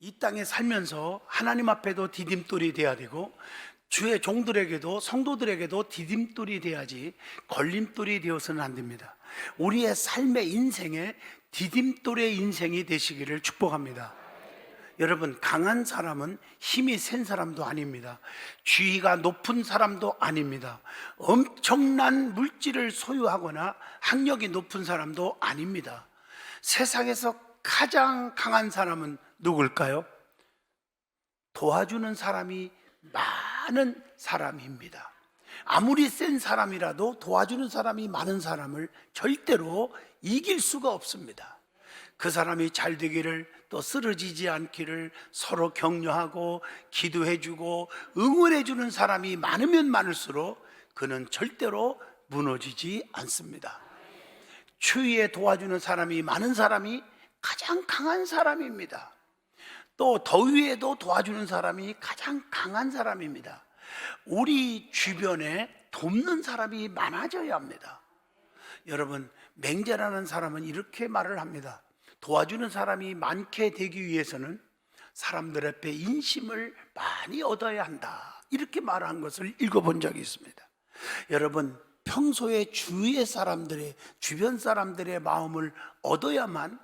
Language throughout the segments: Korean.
이 땅에 살면서 하나님 앞에도 디딤돌이 돼야 되고 주의 종들에게도 성도들에게도 디딤돌이 돼야지 걸림돌이 되어서는 안 됩니다. 우리의 삶의 인생에 디딤돌의 인생이 되시기를 축복합니다. 여러분, 강한 사람은 힘이 센 사람도 아닙니다. 지위가 높은 사람도 아닙니다. 엄청난 물질을 소유하거나 학력이 높은 사람도 아닙니다. 세상에서 가장 강한 사람은 누굴까요? 도와주는 사람이 많은 사람입니다. 아무리 센 사람이라도 도와주는 사람이 많은 사람을 절대로 이길 수가 없습니다. 그 사람이 잘 되기를, 또 쓰러지지 않기를 서로 격려하고 기도해주고 응원해주는 사람이 많으면 많을수록 그는 절대로 무너지지 않습니다. 추위에 도와주는 사람이 많은 사람이 가장 강한 사람입니다. 또 더위에도 도와주는 사람이 가장 강한 사람입니다. 우리 주변에 돕는 사람이 많아져야 합니다. 여러분, 맹자라는 사람은 이렇게 말을 합니다. 도와주는 사람이 많게 되기 위해서는 사람들 앞에 인심을 많이 얻어야 한다, 이렇게 말한 것을 읽어본 적이 있습니다. 여러분, 평소에 주위의 사람들의, 주변 사람들의 마음을 얻어야만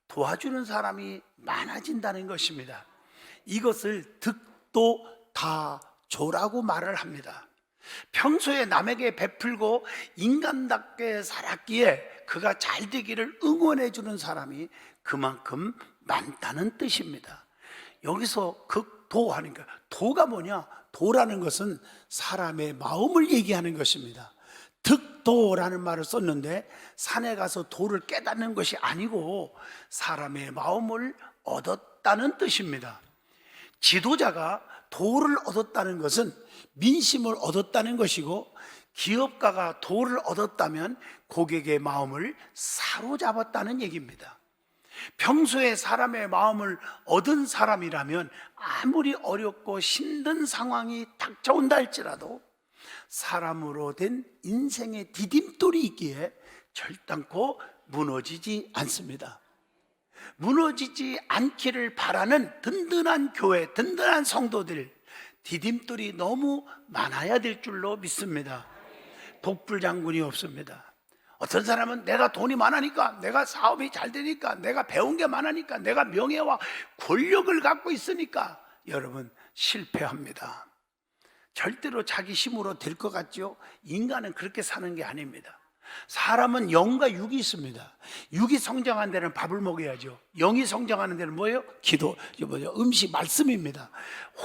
도와주는 사람이 많아진다는 것입니다. 이것을 득도 다조라고 말을 합니다. 평소에 남에게 베풀고 인간답게 살았기에 그가 잘 되기를 응원해 주는 사람이 그만큼 많다는 뜻입니다. 여기서 극도하니까, 도가 뭐냐? 도라는 것은 사람의 마음을 얘기하는 것입니다. 득도라는 말을 썼는데 산에 가서 도를 깨닫는 것이 아니고 사람의 마음을 얻었다는 뜻입니다. 지도자가 도를 얻었다는 것은 민심을 얻었다는 것이고, 기업가가 도를 얻었다면 고객의 마음을 사로잡았다는 얘기입니다. 평소에 사람의 마음을 얻은 사람이라면 아무리 어렵고 힘든 상황이 닥쳐온다 할지라도 사람으로 된 인생의 디딤돌이 있기에 절단코 무너지지 않습니다. 무너지지 않기를 바라는 든든한 교회, 든든한 성도들, 디딤돌이 너무 많아야 될 줄로 믿습니다. 독불장군이 없습니다. 어떤 사람은 내가 돈이 많으니까, 내가 사업이 잘 되니까, 내가 배운 게 많으니까, 내가 명예와 권력을 갖고 있으니까, 여러분, 실패합니다. 절대로 자기 힘으로 될 것 같죠? 인간은 그렇게 사는 게 아닙니다. 사람은 영과 육이 있습니다. 육이 성장하는 데는 밥을 먹여야죠. 영이 성장하는 데는 뭐예요? 기도, 음식, 말씀입니다.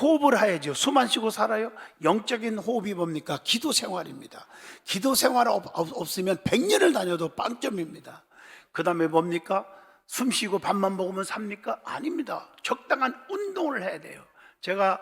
호흡을 해야죠. 숨 안 쉬고 살아요? 영적인 호흡이 뭡니까? 기도 생활입니다. 기도 생활 없으면 100년을 다녀도 빵점입니다. 그 다음에 뭡니까? 숨 쉬고 밥만 먹으면 삽니까? 아닙니다. 적당한 운동을 해야 돼요. 제가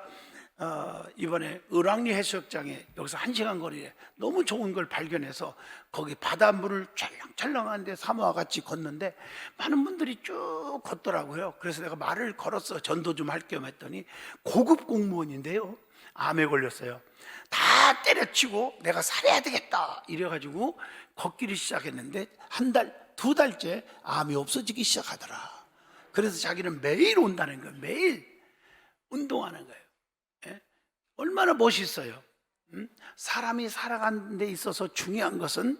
이번에 을왕리 해수욕장에 여기서 1시간 거리에 너무 좋은 걸 발견해서 거기 바닷물을 찰랑찰랑한데 사모와 같이 걷는데 많은 분들이 쭉 걷더라고요. 그래서 내가 말을 걸었어. 전도 좀 할 겸 했더니 고급 공무원인데요, 암에 걸렸어요. 다 때려치고 내가 살아야 되겠다 이래가지고 걷기를 시작했는데 한 달, 2달째 암이 없어지기 시작하더라. 그래서 자기는 매일 온다는 거예요. 매일 운동하는 거예요. 얼마나 멋있어요. 사람이 살아가는 데 있어서 중요한 것은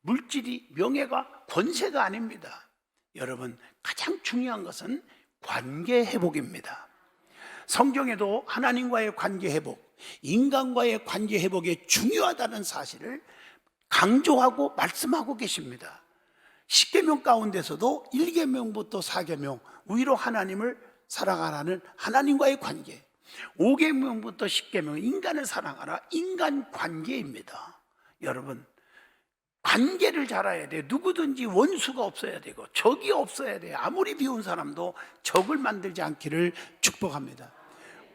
물질이, 명예가, 권세가 아닙니다. 여러분, 가장 중요한 것은 관계 회복입니다. 성경에도 하나님과의 관계 회복, 인간과의 관계 회복이 중요하다는 사실을 강조하고 말씀하고 계십니다. 10계명 가운데서도 1계명부터 4계명, 위로 하나님을 사랑하라는 하나님과의 관계, 5계명부터 10계명, 인간을 사랑하라, 인간관계입니다. 여러분, 관계를 잘 알아야 돼요. 누구든지 원수가 없어야 되고 적이 없어야 돼요. 아무리 비운 사람도 적을 만들지 않기를 축복합니다.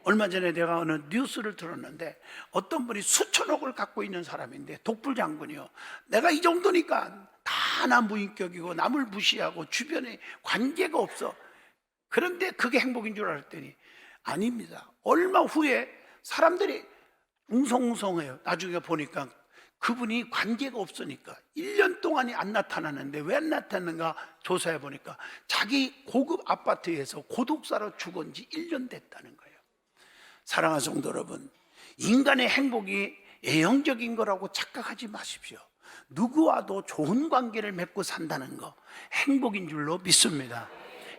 얼마 전에 내가 어느 뉴스를 들었는데 어떤 분이 수천억을 갖고 있는 사람인데, 독불장군이요, 내가 이 정도니까 다 나무인격이고 남을 무시하고 주변에 관계가 없어. 그런데 그게 행복인 줄 알았더니 아닙니다. 얼마 후에 사람들이 웅성웅성해요. 나중에 보니까 그분이 관계가 없으니까 1년 동안이 안 나타나는데 왜 안 나타났는가 조사해 보니까 자기 고급 아파트에서 고독사로 죽은 지 1년 됐다는 거예요. 사랑하는 성도 여러분, 인간의 행복이 예형적인 거라고 착각하지 마십시오. 누구와도 좋은 관계를 맺고 산다는 거 행복인 줄로 믿습니다.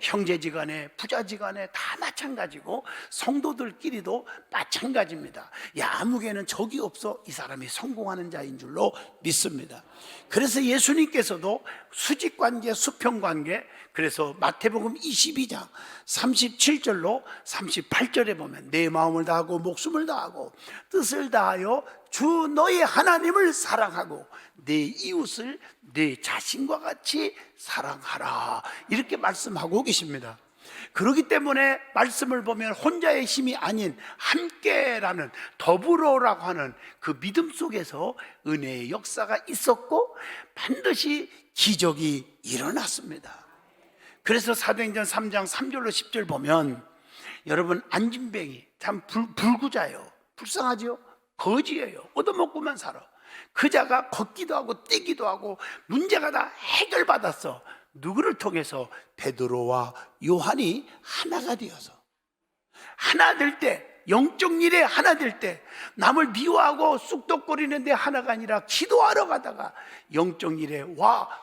형제지간에 부자지간에 다 마찬가지고 성도들끼리도 마찬가지입니다. 아무개는 적이 없어 이 사람이 성공하는 자인 줄로 믿습니다. 그래서 예수님께서도 수직관계, 수평관계, 그래서 마태복음 22장 37절로 38절에 보면 내 마음을 다하고 목숨을 다하고 뜻을 다하여 주 너의 하나님을 사랑하고 내 이웃을 내 자신과 같이 사랑하라, 이렇게 말씀하고 계십니다. 그렇기 때문에 말씀을 보면 혼자의 힘이 아닌 함께라는, 더불어라고 하는 그 믿음 속에서 은혜의 역사가 있었고 반드시 기적이 일어났습니다. 그래서 사도행전 3장 3절로 10절 보면 여러분, 안진뱅이 참 불구자예요. 불쌍하지요? 거지예요. 얻어먹고만 살아. 그 자가 걷기도 하고 뛰기도 하고 문제가 다 해결받았어. 누구를 통해서? 베드로와 요한이 하나가 되어서, 하나 될 때, 영적 일에 하나 될 때, 남을 미워하고 쑥덕거리는데 하나가 아니라 기도하러 가다가 영적 일에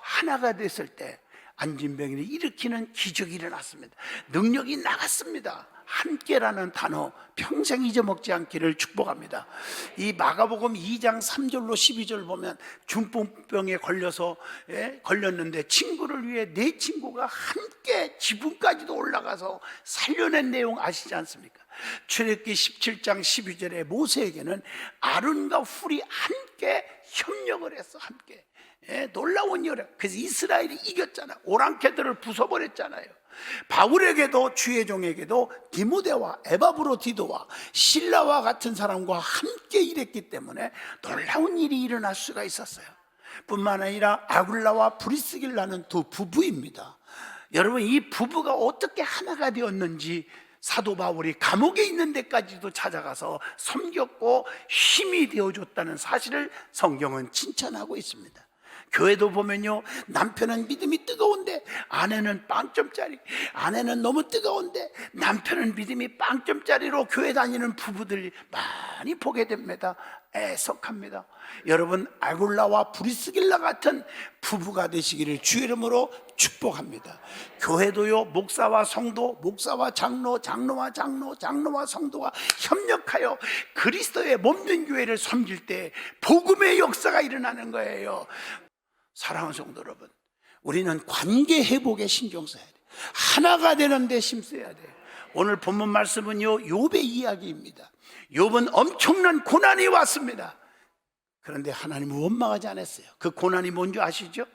하나가 됐을 때 안진병이를 일으키는 기적이 일어났습니다. 능력이 나갔습니다. 함께라는 단어 평생 잊어먹지 않기를 축복합니다. 이 마가복음 2장 3절로 12절 보면 중풍병에 걸렸는데 친구를 위해 네 친구가 함께 지붕까지도 올라가서 살려낸 내용 아시지 않습니까? 출애굽기 17장 12절에 모세에게는 아론과 훌이 함께 협력을 했어. 함께 놀라운 일이에요. 그래서 이스라엘이 이겼잖아. 오랑캐들을 부숴버렸잖아요. 바울에게도, 주의 종에게도 디모데와 에바브로디도와 실라와 같은 사람과 함께 일했기 때문에 놀라운 일이 일어날 수가 있었어요. 뿐만 아니라 아굴라와 브리스길라는 두 부부입니다. 여러분, 이 부부가 어떻게 하나가 되었는지 사도 바울이 감옥에 있는 데까지도 찾아가서 섬겼고 힘이 되어줬다는 사실을 성경은 칭찬하고 있습니다. 교회도 보면요, 남편은 믿음이 뜨거운데 아내는 빵점짜리, 아내는 너무 뜨거운데 남편은 믿음이 빵점짜리로 교회 다니는 부부들이 많이 보게 됩니다. 애석합니다. 여러분, 아굴라와 브리스길라 같은 부부가 되시기를 주의 이름으로 축복합니다. 교회도요, 목사와 성도, 목사와 장로, 장로와 장로, 장로와 성도가 협력하여 그리스도의 몸된 교회를 섬길 때 복음의 역사가 일어나는 거예요. 사랑하는 성도 여러분, 우리는 관계 회복에 신경 써야 돼요. 하나가 되는 데 힘써야 돼요. 오늘 본문 말씀은요, 욥의 이야기입니다. 욥은 엄청난 고난이 왔습니다. 그런데 하나님은 원망하지 않았어요. 그 고난이 뭔지 아시죠?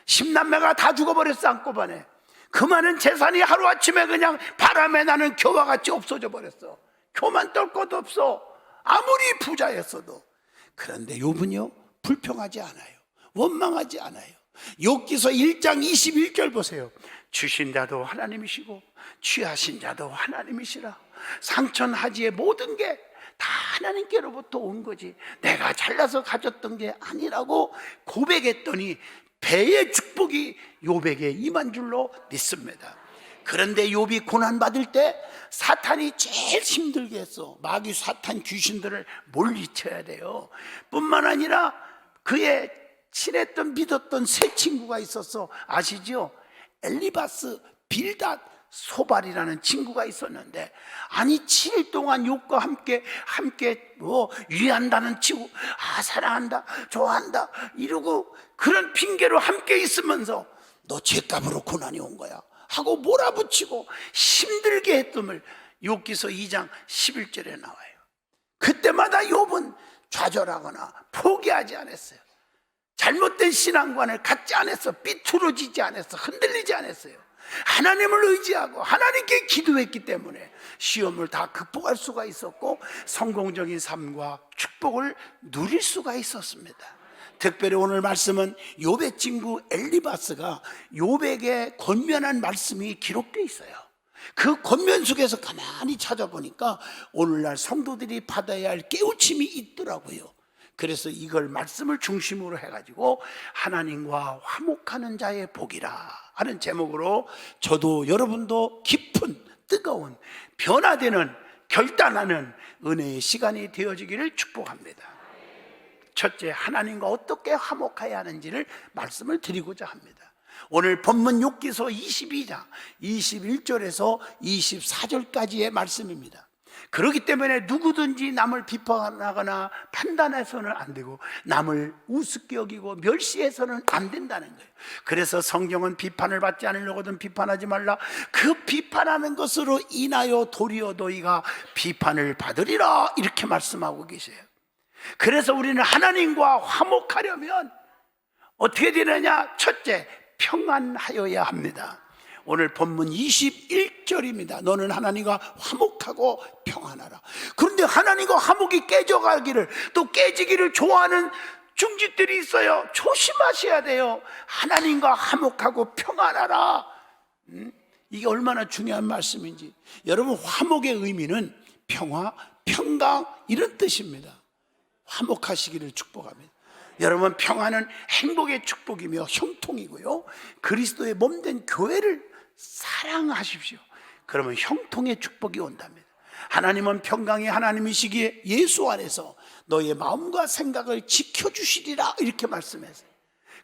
10남매가 다 죽어버렸어, 한꺼번에. 그 많은 재산이 하루아침에 그냥 바람에 나는 겨와 같이 없어져 버렸어. 겨만 떨 것도 없어, 아무리 부자였어도. 그런데 욥은요, 불평하지 않아요. 원망하지 않아요. 욥기서 1장 21절 보세요. 주신 자도 하나님이시고 취하신 자도 하나님이시라. 상천하지의 모든 게 다 하나님께로부터 온 거지 내가 잘나서 가졌던 게 아니라고 고백했더니 배의 축복이 욥에게 임한 줄로 믿습니다. 그런데 욥이 고난받을 때 사탄이 제일 힘들게 했어. 마귀, 사탄, 귀신들을 물리쳐야 돼요. 뿐만 아니라 그의 친했던, 믿었던 세 친구가 있었어. 아시죠? 엘리바스, 빌닷, 소발이라는 친구가 있었는데, 아니 7일 동안 욥과 함께 위한다는 치고, 사랑한다, 좋아한다 이러고 그런 핑계로 함께 있으면서 너 죄값으로 고난이 온 거야 하고 몰아붙이고 힘들게 했음을 욥기서 2장 11절에 나와요. 그때마다 욥은 좌절하거나 포기하지 않았어요. 잘못된 신앙관을 갖지 않았어. 삐뚤어지지 않았어. 흔들리지 않았어요. 하나님을 의지하고 하나님께 기도했기 때문에 시험을 다 극복할 수가 있었고 성공적인 삶과 축복을 누릴 수가 있었습니다. 특별히 오늘 말씀은 욥의 친구 엘리바스가 욥에게 권면한 말씀이 기록되어 있어요. 그 권면 속에서 가만히 찾아보니까 오늘날 성도들이 받아야 할 깨우침이 있더라고요. 그래서 이걸 말씀을 중심으로 해가지고 하나님과 화목하는 자의 복이라 하는 제목으로 저도 여러분도 깊은 뜨거운 변화되는 결단하는 은혜의 시간이 되어지기를 축복합니다. 첫째, 하나님과 어떻게 화목해야 하는지를 말씀을 드리고자 합니다. 오늘 본문 욥기서 22장 21절에서 24절까지의 말씀입니다. 그렇기 때문에 누구든지 남을 비판하거나 판단해서는 안 되고 남을 우습게 여기고 멸시해서는 안 된다는 거예요. 그래서 성경은 비판을 받지 않으려거든 비판하지 말라. 그 비판하는 것으로 인하여 도리어 너희가 비판을 받으리라 이렇게 말씀하고 계세요. 그래서 우리는 하나님과 화목하려면 어떻게 되느냐? 첫째, 평안하여야 합니다. 오늘 본문 21절입니다. 너는 하나님과 화목하고 평안하라. 그런데 하나님과 화목이 깨져가기를 또 깨지기를 좋아하는 중직들이 있어요. 조심하셔야 돼요. 하나님과 화목하고 평안하라. 이게 얼마나 중요한 말씀인지. 여러분, 화목의 의미는 평화, 평강 이런 뜻입니다. 화목하시기를 축복합니다. 여러분, 평화는 행복의 축복이며 형통이고요, 그리스도의 몸된 교회를 사랑하십시오. 그러면 형통의 축복이 온답니다. 하나님은 평강의 하나님이시기에 예수 안에서 너의 마음과 생각을 지켜주시리라 이렇게 말씀했어요.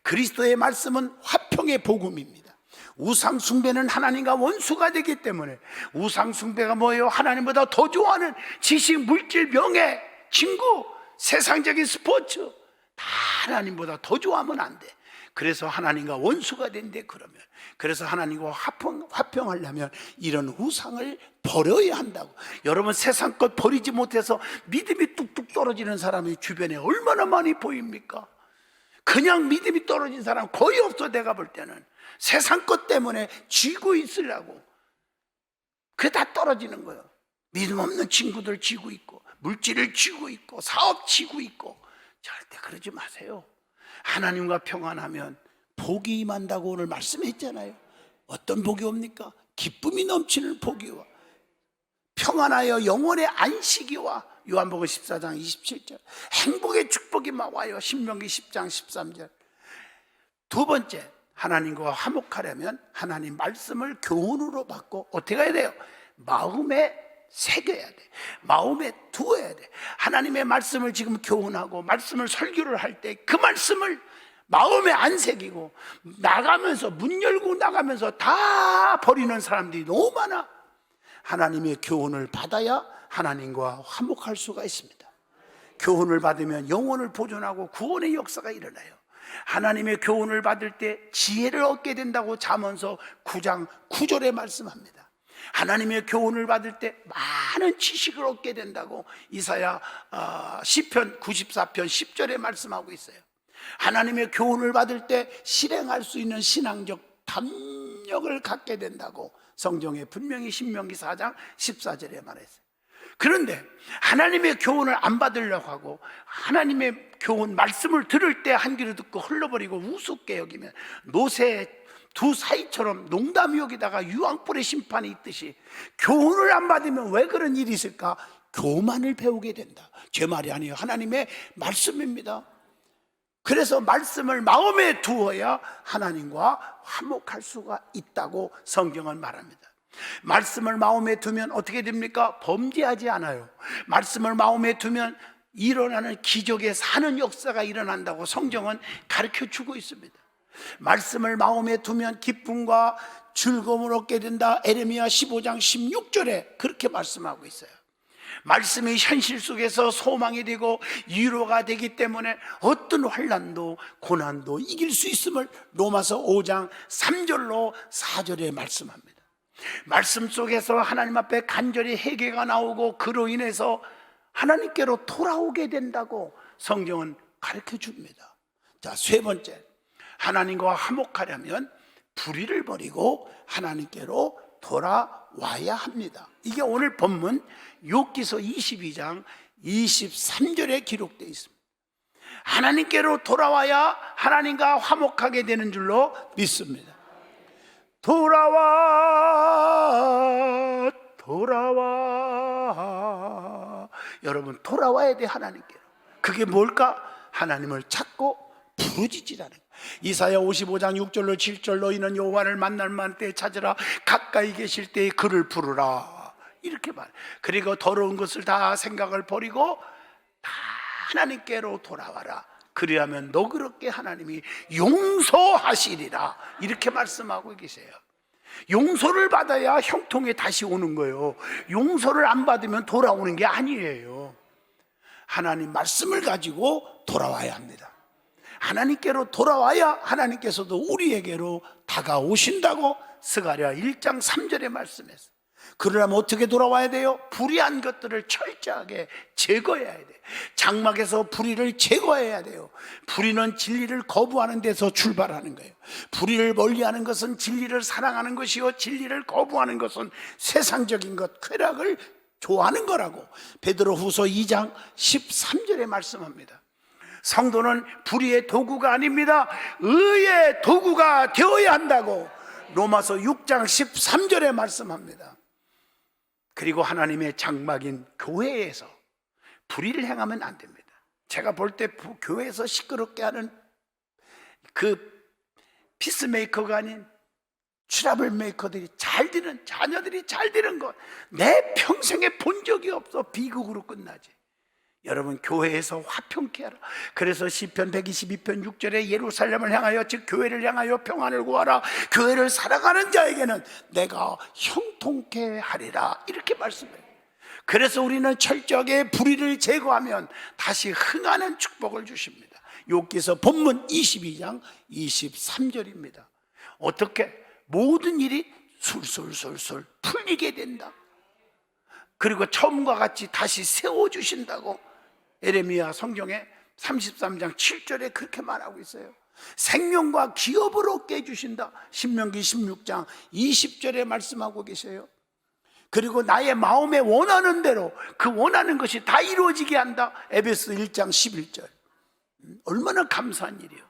그리스도의 말씀은 화평의 복음입니다. 우상 숭배는 하나님과 원수가 되기 때문에, 우상 숭배가 뭐예요? 하나님보다 더 좋아하는 지식, 물질, 명예, 친구, 세상적인 스포츠 다 하나님보다 더 좋아하면 안 돼. 그래서 하나님과 원수가 된대. 그래서 하나님과 화평하려면 이런 우상을 버려야 한다고. 여러분, 세상 것 버리지 못해서 믿음이 뚝뚝 떨어지는 사람이 주변에 얼마나 많이 보입니까? 그냥 믿음이 떨어진 사람 거의 없어. 내가 볼 때는 세상 것 때문에 쥐고 있으려고 그게 다 떨어지는 거예요. 믿음 없는 친구들 쥐고 있고, 물질을 쥐고 있고, 사업 쥐고 있고. 절대 그러지 마세요. 하나님과 평안하면 복이 임한다고 오늘 말씀했잖아요. 어떤 복이 옵니까? 기쁨이 넘치는 복이 와. 평안하여 영혼의 안식이 와. 요한복음 14장 27절. 행복의 축복이 막 와요. 신명기 10장 13절. 두 번째, 하나님과 화목하려면 하나님 말씀을 교훈으로 받고 어떻게 해야 돼요? 마음에 새겨야 돼. 마음에 두어야 돼. 하나님의 말씀을 지금 교훈하고 말씀을 설교를 할 때 그 말씀을 마음에 안 새기고 나가면서, 문 열고 나가면서 다 버리는 사람들이 너무 많아. 하나님의 교훈을 받아야 하나님과 화목할 수가 있습니다. 교훈을 받으면 영혼을 보존하고 구원의 역사가 일어나요. 하나님의 교훈을 받을 때 지혜를 얻게 된다고 잠언서 9장 9절에 말씀합니다. 하나님의 교훈을 받을 때 많은 지식을 얻게 된다고 이사야 시편 94편 10절에 말씀하고 있어요. 하나님의 교훈을 받을 때 실행할 수 있는 신앙적 담력을 갖게 된다고 성경에 분명히 신명기 4장 14절에 말했어요. 그런데 하나님의 교훈을 안 받으려고 하고 하나님의 교훈 말씀을 들을 때 한 귀로 듣고 흘러버리고 우습게 여기면 노새 두 사이처럼 농담이 여기다가 유황불의 심판이 있듯이 교훈을 안 받으면 왜 그런 일이 있을까? 교만을 배우게 된다. 제 말이 아니에요. 하나님의 말씀입니다. 그래서 말씀을 마음에 두어야 하나님과 화목할 수가 있다고 성경은 말합니다. 말씀을 마음에 두면 어떻게 됩니까? 범죄하지 않아요. 말씀을 마음에 두면 일어나는 기적의 사는 역사가 일어난다고 성경은 가르쳐주고 있습니다. 말씀을 마음에 두면 기쁨과 즐거움을 얻게 된다. 에레미야 15장 16절에 그렇게 말씀하고 있어요. 말씀이 현실 속에서 소망이 되고 위로가 되기 때문에 어떤 환난도 고난도 이길 수 있음을 로마서 5장 3절로 4절에 말씀합니다. 말씀 속에서 하나님 앞에 간절히 회개가 나오고 그로 인해서 하나님께로 돌아오게 된다고 성경은 가르쳐 줍니다. 자, 세 번째, 하나님과 화목하려면 불의를 버리고 하나님께로 돌아와야 합니다. 이게 오늘 본문 욥기서 22장 23절에 기록되어 있습니다. 하나님께로 돌아와야 하나님과 화목하게 되는 줄로 믿습니다. 돌아와 돌아와. 여러분, 돌아와야 돼. 하나님께로. 그게 뭘까? 하나님을 찾고 부르짖으라는 거예요. 이사야 55장 6절로 7절 너희는 여호와를 만날 만때 찾으라 가까이 계실 때에 그를 부르라 이렇게 말. 그리고 더러운 것을 다 생각을 버리고 다 하나님께로 돌아와라. 그리하면 너그럽게 하나님이 용서하시리라 이렇게 말씀하고 계세요. 용서를 받아야 형통에 다시 오는 거예요. 용서를 안 받으면 돌아오는 게 아니에요. 하나님 말씀을 가지고 돌아와야 합니다. 하나님께로 돌아와야 하나님께서도 우리에게로 다가오신다고 스가랴 1장 3절에 말씀했어요. 그러려면 어떻게 돌아와야 돼요? 불의한 것들을 철저하게 제거해야 돼요. 장막에서 불의를 제거해야 돼요. 불의는 진리를 거부하는 데서 출발하는 거예요. 불의를 멀리하는 것은 진리를 사랑하는 것이요 진리를 거부하는 것은 세상적인 것, 쾌락을 좋아하는 거라고 베드로후서 2장 13절에 말씀합니다. 성도는 불의의 도구가 아닙니다. 의의 도구가 되어야 한다고 로마서 6장 13절에 말씀합니다. 그리고 하나님의 장막인 교회에서 불의를 행하면 안 됩니다. 제가 볼 때 교회에서 시끄럽게 하는 그 피스메이커가 아닌 트러블 메이커들이 잘 되는, 자녀들이 잘 되는 것 내 평생에 본 적이 없어. 비극으로 끝나지. 여러분 교회에서 화평케 하라. 그래서 시편 122편 6절에 예루살렘을 향하여 즉 교회를 향하여 평안을 구하라. 교회를 살아가는 자에게는 내가 형통케 하리라 이렇게 말씀해요. 그래서 우리는 철저하게 불의를 제거하면 다시 흥하는 축복을 주십니다. 욥기서 본문 22장 23절입니다. 어떻게? 모든 일이 술술술술 풀리게 된다. 그리고 처음과 같이 다시 세워주신다고 에레미야 성경에 33장 7절에 그렇게 말하고 있어요. 생명과 기업을 얻게 해주신다. 신명기 16장 20절에 말씀하고 계세요. 그리고 나의 마음에 원하는 대로 그 원하는 것이 다 이루어지게 한다. 에베소 1장 11절. 얼마나 감사한 일이에요.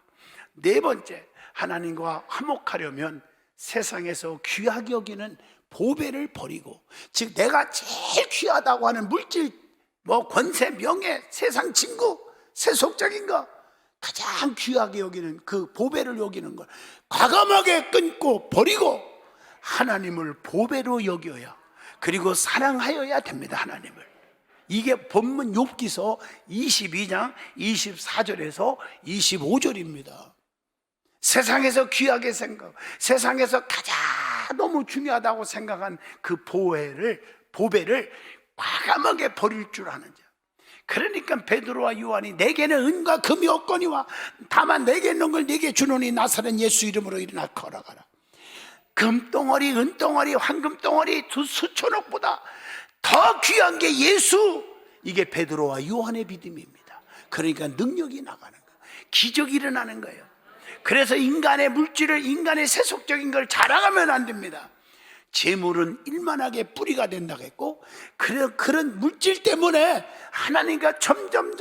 네 번째, 하나님과 화목하려면 세상에서 귀하게 여기는 보배를 버리고, 즉 내가 제일 귀하다고 하는 물질, 권세, 명예, 세상 친구, 세속적인 거 가장 귀하게 여기는 그 보배를 여기는 걸 과감하게 끊고 버리고 하나님을 보배로 여겨야, 그리고 사랑하여야 됩니다. 하나님을. 이게 본문 욥기서 22장 24절에서 25절입니다. 세상에서 귀하게 생각, 세상에서 가장 너무 중요하다고 생각한 그 보배를 과감하게 버릴 줄 아는 자. 그러니까 베드로와 요한이 내게는 은과 금이 없거니와 다만 내게 있는 걸 네게 주노니 나사렛 예수 이름으로 일어나 걸어가라. 금덩어리, 은덩어리, 황금덩어리 두 수천억보다 더 귀한 게 예수. 이게 베드로와 요한의 믿음입니다. 그러니까 능력이 나가는 거예요. 기적이 일어나는 거예요. 그래서 인간의 물질을, 인간의 세속적인 걸 자랑하면 안 됩니다. 재물은 일만하게 뿌리가 된다고 했고, 그런 물질 때문에 하나님과 점점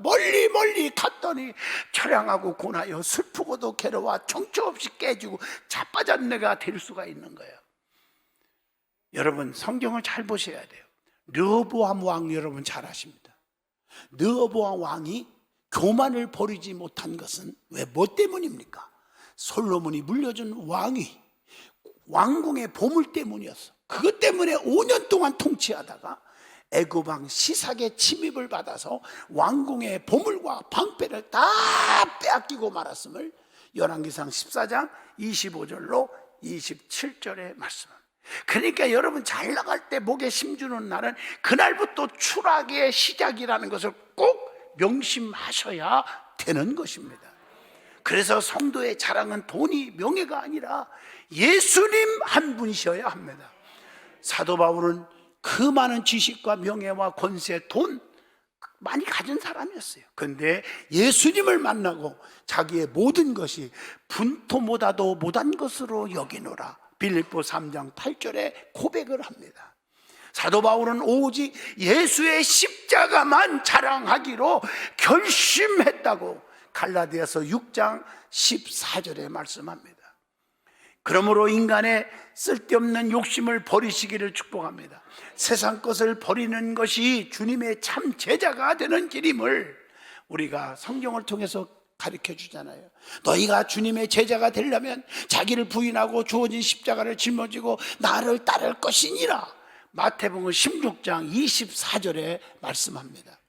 멀리 갔더니 처량하고 고나여 슬프고도 괴로워 정처 없이 깨지고 자빠진 내가 될 수가 있는 거예요. 여러분 성경을 잘 보셔야 돼요. 르호보암 왕 여러분 잘 아십니다. 르호보암 왕이 교만을 버리지 못한 것은 왜 뭐 때문입니까? 솔로몬이 물려준 왕위, 왕궁의 보물 때문이었어. 그것 때문에 5년 동안 통치하다가 애굽 왕 시삭의 침입을 받아서 왕궁의 보물과 방패를 다 빼앗기고 말았음을 열왕기상 14장 25절로 27절에 말씀합니다. 그러니까 여러분 잘 나갈 때 목에 힘주는 날은 그날부터 추락의 시작이라는 것을 꼭 명심하셔야 되는 것입니다. 그래서 성도의 자랑은 돈이, 명예가 아니라 예수님 한 분이셔야 합니다. 사도 바울은 그 많은 지식과 명예와 권세, 돈 많이 가진 사람이었어요. 그런데 예수님을 만나고 자기의 모든 것이 분토보다도 못한 것으로 여기노라. 빌립보 3장 8절에 고백을 합니다. 사도 바울은 오직 예수의 십자가만 자랑하기로 결심했다고 갈라디아서 6장 14절에 말씀합니다. 그러므로 인간의 쓸데없는 욕심을 버리시기를 축복합니다. 세상 것을 버리는 것이 주님의 참 제자가 되는 길임을 우리가 성경을 통해서 가르쳐 주잖아요. 너희가 주님의 제자가 되려면 자기를 부인하고 주어진 십자가를 짊어지고 나를 따를 것이니라. 마태복음 16장 24절에 말씀합니다.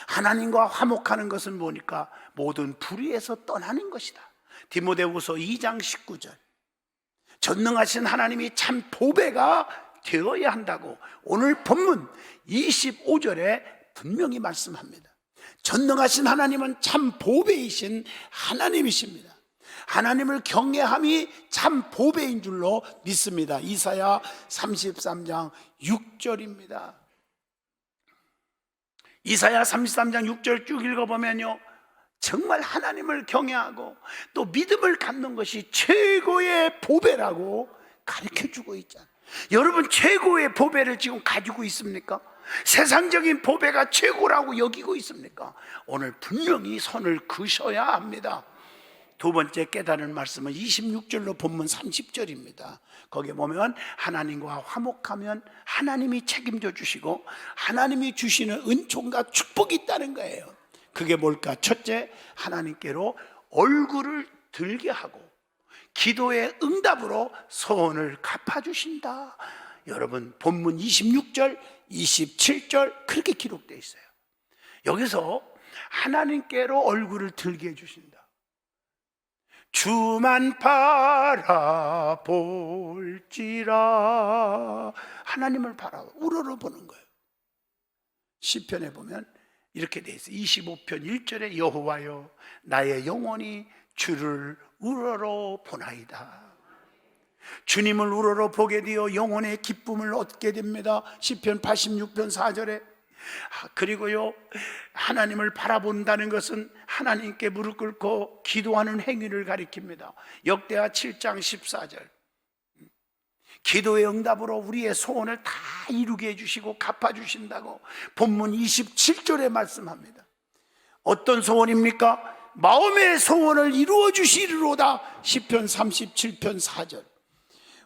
하나님과 화목하는 것은 뭐니까? 모든 불의에서 떠나는 것이다. 디모데후서 2장 19절. 전능하신 하나님이 참 보배가 되어야 한다고 오늘 본문 25절에 분명히 말씀합니다. 전능하신 하나님은 참 보배이신 하나님이십니다. 하나님을 경외함이 참 보배인 줄로 믿습니다. 이사야 33장 6절입니다. 이사야 33장 6절 쭉 읽어보면요, 정말 하나님을 경외하고 또 믿음을 갖는 것이 최고의 보배라고 가르쳐주고 있잖아요. 여러분, 최고의 보배를 지금 가지고 있습니까? 세상적인 보배가 최고라고 여기고 있습니까? 오늘 분명히 선을 그셔야 합니다. 두 번째 깨달은 말씀은 26절로 본문 30절입니다. 거기에 보면 하나님과 화목하면 하나님이 책임져 주시고 하나님이 주시는 은총과 축복이 있다는 거예요. 그게 뭘까? 첫째, 하나님께로 얼굴을 들게 하고 기도의 응답으로 소원을 갚아주신다. 여러분, 본문 26절, 27절 그렇게 기록되어 있어요. 여기서 하나님께로 얼굴을 들게 해주신다. 주만 바라볼지라. 하나님을 우러러보는 거예요. 시편에 보면 이렇게 돼 있어요. 25편 1절에 여호와여 나의 영혼이 주를 우러러보나이다. 주님을 우러러보게 되어 영혼의 기쁨을 얻게 됩니다. 시편 86편 4절에. 그리고요, 하나님을 바라본다는 것은 하나님께 무릎 꿇고 기도하는 행위를 가리킵니다. 역대하 7장 14절. 기도의 응답으로 우리의 소원을 다 이루게 해주시고 갚아주신다고 본문 27절에 말씀합니다. 어떤 소원입니까? 마음의 소원을 이루어 주시리로다. 시편 37편 4절.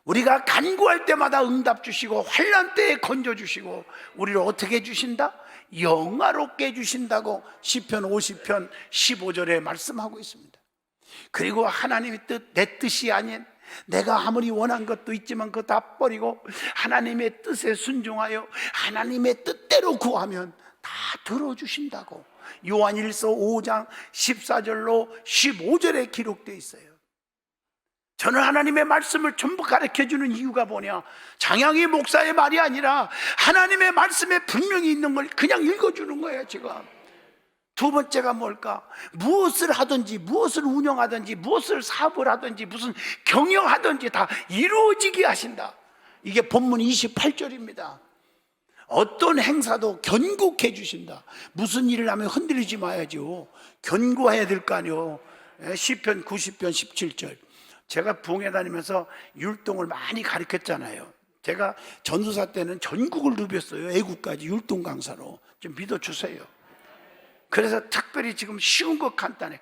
우리가 간구할 때마다 응답 주시고 환난 때에 건져 주시고 우리를 어떻게 해주신다? 영화롭게 해주신다고 시편 50편 15절에 말씀하고 있습니다. 그리고 하나님의 뜻, 내 뜻이 아닌 내가 아무리 원한 것도 있지만 그거 다 버리고 하나님의 뜻에 순종하여 하나님의 뜻대로 구하면 다 들어주신다고 요한일서 5장 14절로 15절에 기록되어 있어요. 저는 하나님의 말씀을 전부 가르쳐주는 이유가 뭐냐? 장양희 목사의 말이 아니라 하나님의 말씀에 분명히 있는 걸 그냥 읽어주는 거예요 지금. 두 번째가 뭘까? 무엇을 하든지 무엇을 운영하든지 무엇을 사업을 하든지 무슨 경영하든지 다 이루어지게 하신다. 이게 본문 28절입니다. 어떤 행사도 견고해 주신다. 무슨 일을 하면 흔들리지 마야죠. 견고해야 될 거 아니에요. 시편 90편 17절. 제가 부흥회 다니면서 율동을 많이 가르쳤잖아요. 제가 전도사 때는 전국을 누볐어요. 애국까지 율동 강사로. 좀 믿어주세요. 그래서 특별히 지금 쉬운 것 간단해.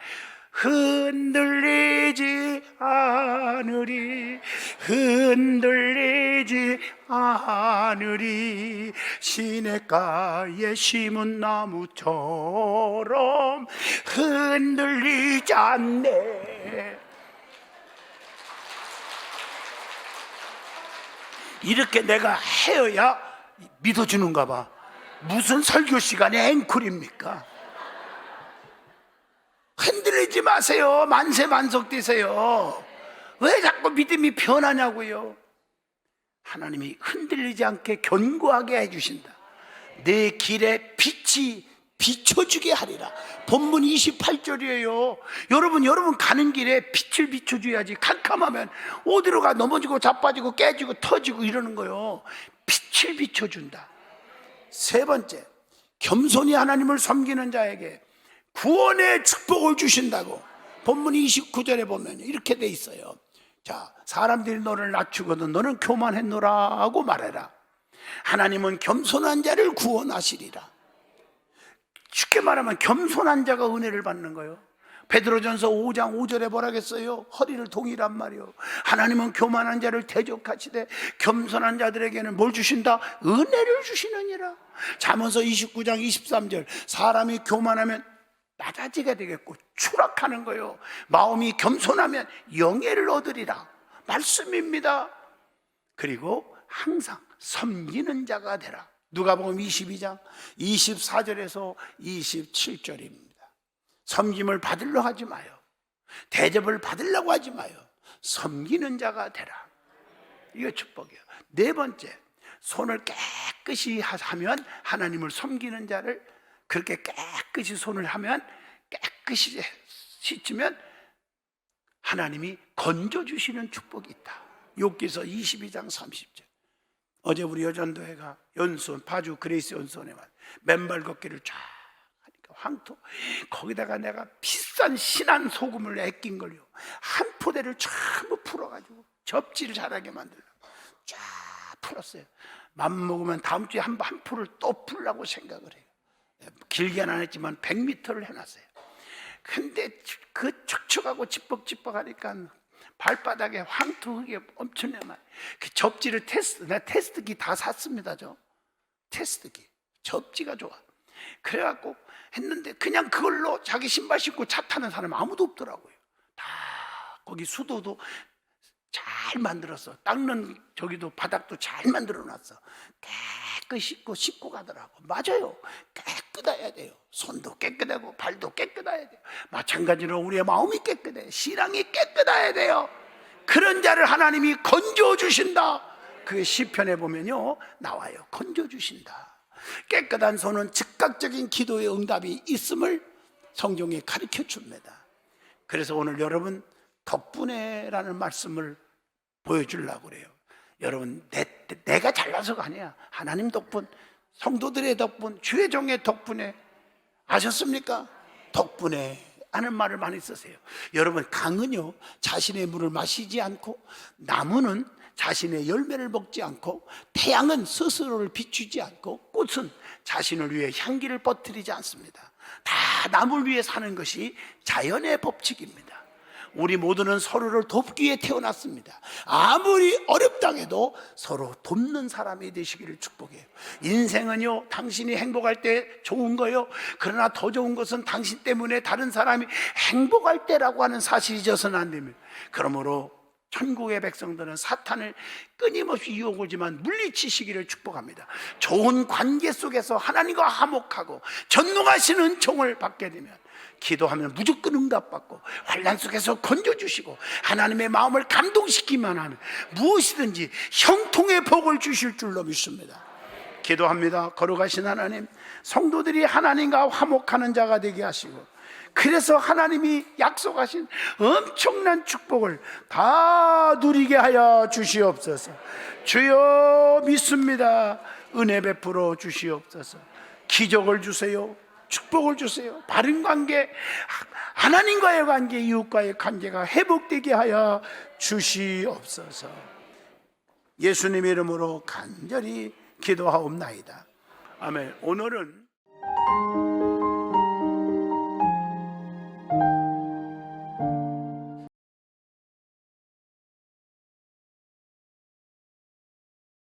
흔들리지 않으리 흔들리지 않으리 시냇가에 심은 나무처럼 흔들리지 않네. 이렇게 내가 해야 믿어주는가 봐. 무슨 설교 시간에 앵콜입니까? 흔들리지 마세요. 만세만속되세요. 왜 자꾸 믿음이 변하냐고요. 하나님이 흔들리지 않게 견고하게 해주신다. 내 길에 빛이 비춰주게 하리라. 본문 28절이에요 여러분 가는 길에 빛을 비춰줘야지. 캄캄하면 어디로 가? 넘어지고 자빠지고 깨지고 터지고 이러는 거예요. 빛을 비춰준다. 세 번째, 겸손히 하나님을 섬기는 자에게 구원의 축복을 주신다고 본문 29절에 보면 이렇게 돼 있어요. 자, 사람들이 너를 낮추거든 너는 교만했노라 하고 말해라. 하나님은 겸손한 자를 구원하시리라. 쉽게 말하면 겸손한 자가 은혜를 받는 거예요. 베드로전서 5장 5절에 뭐라겠어요? 허리를 동이란 말이요. 하나님은 교만한 자를 대적하시되 겸손한 자들에게는 뭘 주신다? 은혜를 주시느니라. 잠언서 29장 23절. 사람이 교만하면 낮아지게 되겠고 추락하는 거예요. 마음이 겸손하면 영예를 얻으리라 말씀입니다. 그리고 항상 섬기는 자가 되라. 누가복음 22장 24절에서 27절입니다. 섬김을 받으려 하지 마요. 대접을 받으려고 하지 마요. 섬기는 자가 되라. 이거 축복이에요. 네 번째, 손을 깨끗이 하면 하나님을 섬기는 자를, 그렇게 깨끗이 손을 하면, 깨끗이 씻으면 하나님이 건져주시는 축복이 있다. 욥기서 22장 30절. 어제 우리 여전도회가 연수원, 파주 그레이스 연수원에 맨발 걷기를 쫙 하니까 황토, 거기다가 내가 비싼 신한 소금을 애낀 걸요, 한 포대를 전부 풀어가지고 접지를 잘하게 만들려고 쫙 풀었어요. 맘먹으면 다음 주에 한 풀을 또 풀려고 생각을 해요. 길게는 안 했지만 100m를 해놨어요. 근데 그 촉촉하고 찌뻑찌뻑하니까 발바닥에 황토 흙이 엄청나게, 그 접지를 내가 테스트기 다 샀습니다. 테스트기, 접지가 좋아. 그래갖고 했는데 그냥 그걸로 자기 신발 신고 차 타는 사람 아무도 없더라고요. 다 거기 수도도 잘 만들었어. 닦는 저기도 바닥도 잘 만들어 놨어. 깨끗이 씻고 가더라고. 맞아요. 깨끗해야 돼요. 손도 깨끗하고 발도 깨끗해야 돼요. 마찬가지로 우리의 마음이 깨끗해, 신앙이 깨끗해야 돼요. 그런 자를 하나님이 건져 주신다. 그 시편에 보면요 나와요. 건져 주신다. 깨끗한 손은 즉각적인 기도의 응답이 있음을 성경에 가르쳐 줍니다. 그래서 오늘 여러분 덕분에라는 말씀을 보여주려고 그래요. 여러분 내가 잘나서가 아니야. 하나님 덕분, 성도들의 덕분, 주의 종의 덕분에. 아셨습니까? 덕분에 하는 말을 많이 쓰세요. 여러분 강은요 자신의 물을 마시지 않고, 나무는 자신의 열매를 먹지 않고, 태양은 스스로를 비추지 않고, 꽃은 자신을 위해 향기를 퍼뜨리지 않습니다. 다 남을 위해 사는 것이 자연의 법칙입니다. 우리 모두는 서로를 돕기 위해 태어났습니다. 아무리 어렵다해도 서로 돕는 사람이 되시기를 축복해요. 인생은요 당신이 행복할 때 좋은 거요, 그러나 더 좋은 것은 당신 때문에 다른 사람이 행복할 때라고 하는 사실이 있어서는 안 됩니다. 그러므로 천국의 백성들은 사탄을 끊임없이 유혹하지만 물리치시기를 축복합니다. 좋은 관계 속에서 하나님과 화목하고 전능하신 은총을 받게 되면 기도하면 무조건 응답받고, 환난 속에서 건져주시고 하나님의 마음을 감동시키만 하는 무엇이든지 형통의 복을 주실 줄로 믿습니다. 기도합니다. 거룩하신 하나님, 성도들이 하나님과 화목하는 자가 되게 하시고, 그래서 하나님이 약속하신 엄청난 축복을 다 누리게 하여 주시옵소서. 주여 믿습니다. 은혜 베풀어 주시옵소서. 기적을 주세요. 축복을 주세요. 바른 관계, 하나님과의 관계, 이웃과의 관계가 회복되게 하여 주시옵소서. 예수님 이름으로 간절히 기도하옵나이다. 아멘. 오늘은